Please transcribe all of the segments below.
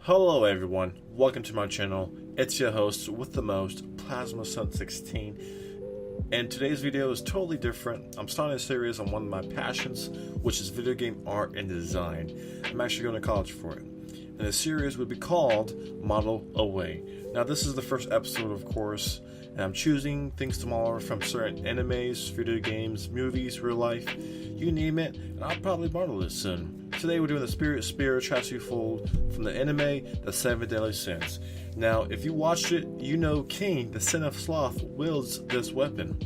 Hello everyone, welcome to my channel. It's your host with the most, Plasma Sun 16, and today's video is totally different. I'm starting a series on one of my passions, which is video game art and design. I'm actually going to college for it, and the series would be called Model Away. Now this is the first episode, of course, and I'm choosing things to model from certain animes, video games, movies, real life, you name it, and I'll probably model it soon. Today we're doing the Spirit Spear Chastiefol from the anime The Seven Deadly Sins. Now, if you watched it, you know Cain, the son of Sloth, wields this weapon.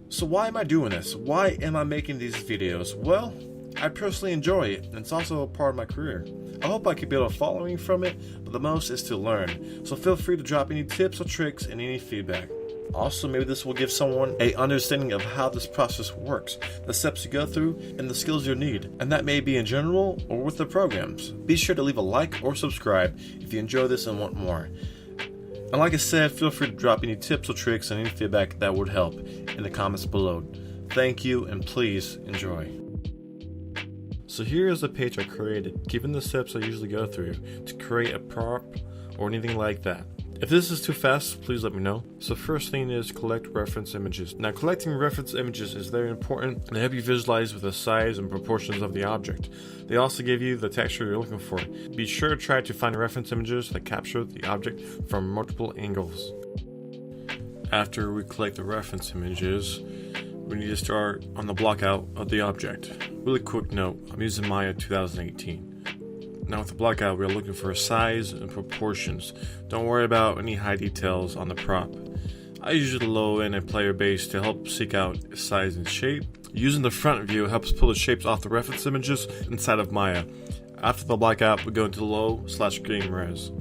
So why am I doing this? Why am I making these videos? Well, I personally enjoy it, and it's also a part of my career. I hope I can build a following from it, but the most is to learn. So feel free to drop any tips or tricks and any feedback. Also, maybe this will give someone an understanding of how this process works, the steps you go through, and the skills you need. And that may be in general or with the programs. Be sure to leave a like or subscribe if you enjoy this and want more. And like I said, feel free to drop any tips or tricks and any feedback that would help in the comments below. Thank you, and please enjoy. So here is the page I created, given the steps I usually go through to create a prop or anything like that. If this is too fast, please let me know. So first thing is collect reference images. Now collecting reference images is very important, and they help you visualize with the size and proportions of the object. They also give you the texture you're looking for. Be sure to try to find reference images that capture the object from multiple angles. After we collect the reference images, we need to start on the blockout of the object. Really quick note, I'm using Maya 2018. Now with the blockout, we are looking for size and proportions. Don't worry about any high details on the prop. I use the low end and player base to help seek out size and shape. Using the front view helps pull the shapes off the reference images inside of Maya. After the blockout, we go into low/game res.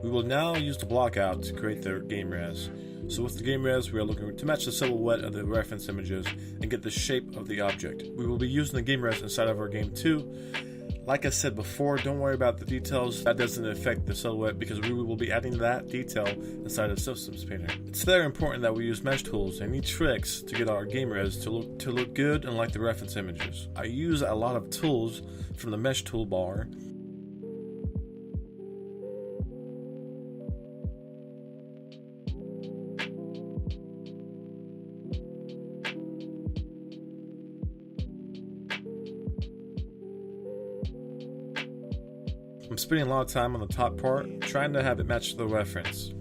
We will now use the blockout to create the game res. So with the game res, we are looking to match the silhouette of the reference images and get the shape of the object. We will be using the game res inside of our game too. Like I said before, don't worry about the details. That doesn't affect the silhouette because we will be adding that detail inside of Systems Painter. It's very important that we use mesh tools and any tricks to get our game res to look good and like the reference images. I use a lot of tools from the mesh toolbar. I'm spending a lot of time on the top part, trying to have it match the reference.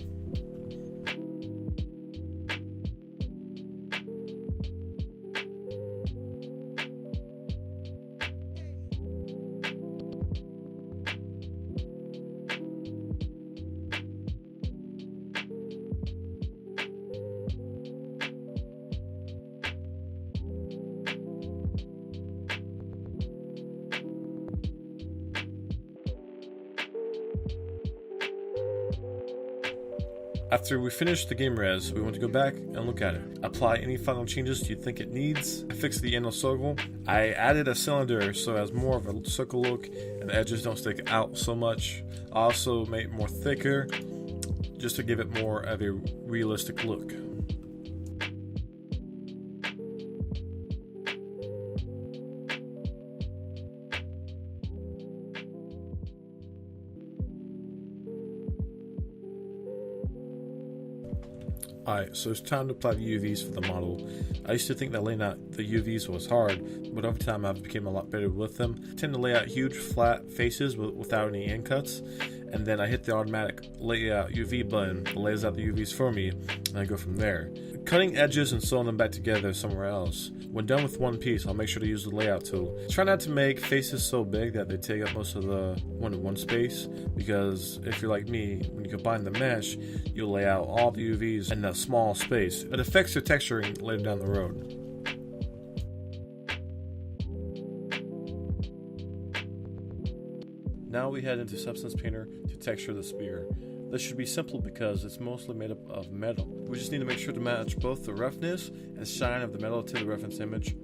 After we finish the game res, we want to go back and look at it. Apply any final changes you think it needs. I fixed the inner circle. I added a cylinder so it has more of a circle look and the edges don't stick out so much. I also made it more thicker just to give it more of a realistic look. Alright, so it's time to apply the UVs for the model. I used to think that laying out the UVs was hard, but over time I've become a lot better with them. I tend to lay out huge flat faces without any end cuts, and then I hit the automatic layout UV button that lays out the UVs for me, and I go from there. Cutting edges and sewing them back together somewhere else. When done with one piece, I'll make sure to use the layout tool. Try not to make faces so big that they take up most of the one-to-one space, because if you're like me, when you combine the mesh, you'll lay out all the UVs in a small space. It affects your texturing later down the road. Now we head into Substance Painter to texture the spear. This should be simple because it's mostly made up of metal. We just need to make sure to match both the roughness and shine of the metal to the reference image.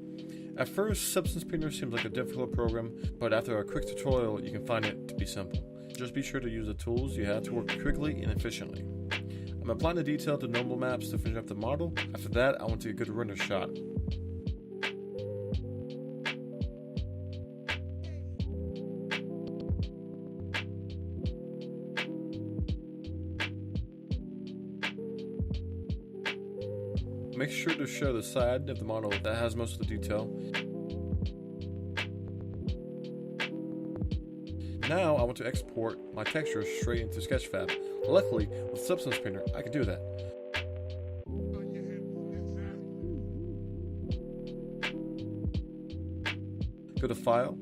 At first, Substance Painter seems like a difficult program, but after a quick tutorial, you can find it to be simple. Just be sure to use the tools you have to work quickly and efficiently. I'm applying the detail to normal maps to finish up the model. After that, I want to take a good render shot. Make sure to show the side of the model that has most of the detail. Now I want to export my texture straight into Sketchfab. Luckily, with Substance Painter, I can do that. Go to File,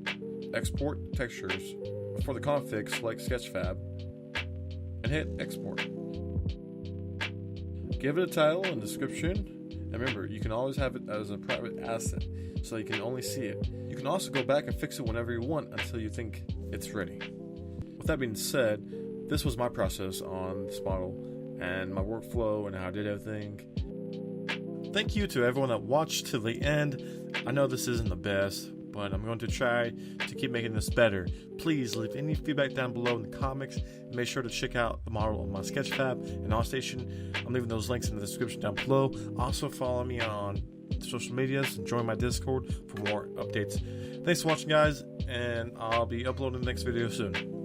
Export Textures. For the config, select Sketchfab, and hit Export. Give it a title and description. And remember, you can always have it as a private asset, so you can only see it. You can also go back and fix it whenever you want until you think it's ready. With that being said, this was my process on this model and my workflow and how I did everything. Thank you to everyone that watched to the end. I know this isn't the best, but I'm going to try to keep making this better. Please leave any feedback down below in the comments. And make sure to check out the model on my Sketchfab and AutoStation. I'm leaving those links in the description down below. Also follow me on social medias and join my Discord for more updates. Thanks for watching, guys, and I'll be uploading the next video soon.